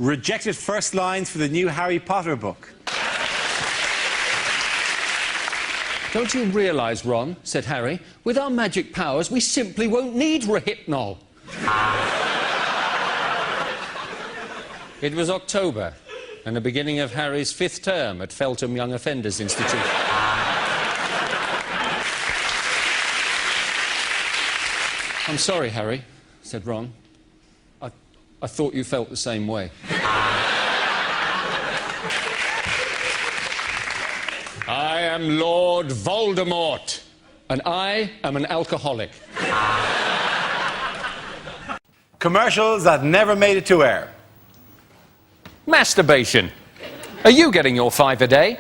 Rejected first lines for the new Harry Potter book. Don't you realise, Ron, said Harry, with our magic powers, we simply won't need Rohypnol. It was October, and the beginning of Harry's 5th term at Feltham Young Offenders Institute. I'm sorry, Harry, said Ron. I thought you felt the same way. I am Lord Voldemort, and I am an alcoholic. Commercials that never made it to air. Masturbation. Are you getting your 5 a day?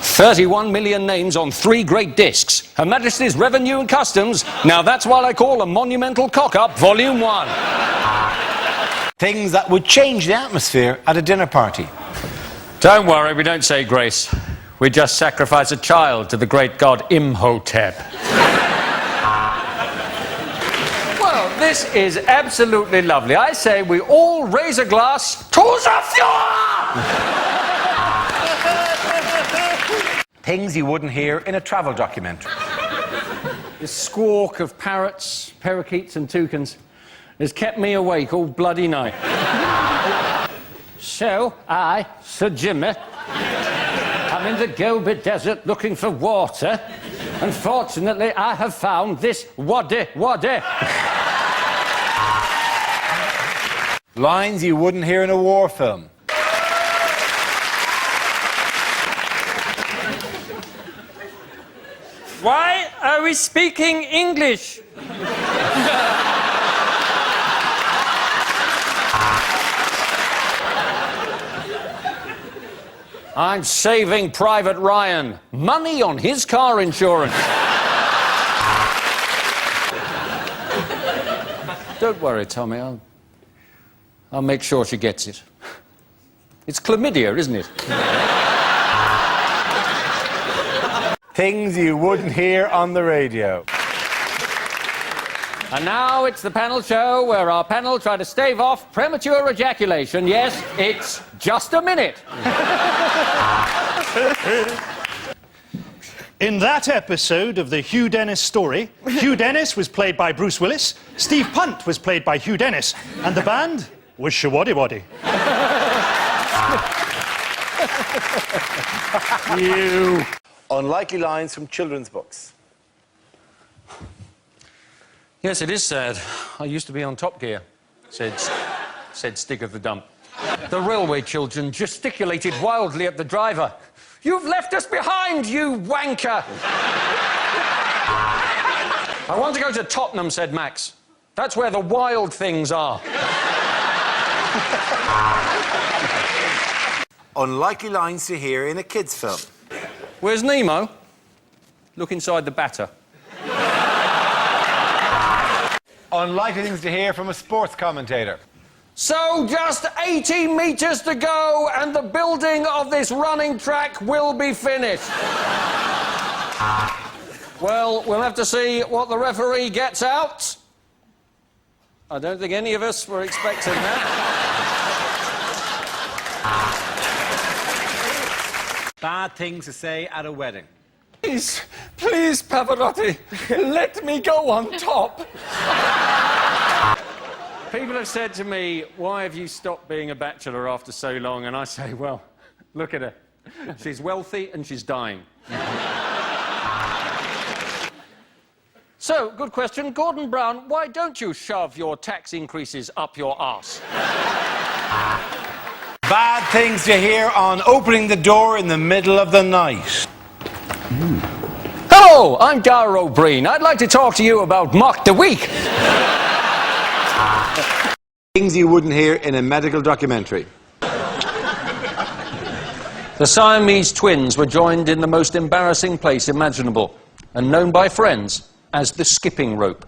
31 million names on 3 great discs. Her Majesty's Revenue and Customs. Now that's what I call a monumental cock-up, Volume 1. Things that would change the atmosphere at a dinner party. Don't worry, we don't say grace. We just sacrifice a child to the great god Imhotep. Well, this is absolutely lovely. I say we all raise a glass to the Fuhrer! Things you wouldn't hear in a travel documentary. The squawk of parrots, parakeets and toucans has kept me awake all bloody night. So I, Sir Jimmy, I'm in the Gobi Desert looking for water. Unfortunately, I have found this wadi. Lines you wouldn't hear in a war film. Why are we speaking English? I'm saving Private Ryan. Money on his car insurance. Don't worry, Tommy. I'll make sure she gets it. It's chlamydia, isn't it? Things you wouldn't hear on the radio. And now it's the panel show where our panel try to stave off premature ejaculation. Yes, it's just a minute. In that episode of the Hugh Dennis story, Hugh Dennis was played by Bruce Willis, Steve Punt was played by Hugh Dennis, and the band was Shawaddy Waddy. You. Unlikely lines from children's books. Yes, it is sad. I used to be on Top Gear, said Stig of the Dump. The railway children gesticulated wildly at the driver. You've left us behind, you wanker! I want to go to Tottenham, said Max. That's where the wild things are. Unlikely lines to hear in a kids' film. Where's Nemo? Look inside the batter. Unlikely things to hear from a sports commentator. So just 80 metres to go and the building of this running track will be finished. Well, we'll have to see what the referee gets out. I don't think any of us were expecting that. Bad things to say at a wedding. Please, please, Pavarotti, let me go on top. People have said to me, why have you stopped being a bachelor after so long? And I say, well, look at her. She's wealthy and she's dying. So, good question. Gordon Brown, why don't you shove your tax increases up your arse? Bad things to hear on opening the door in the middle of the night. Hello, I'm Dara O'Brien. I'd like to talk to you about Mock the Week. Things you wouldn't hear in a medical documentary. The Siamese twins were joined in the most embarrassing place imaginable and known by friends as the skipping rope.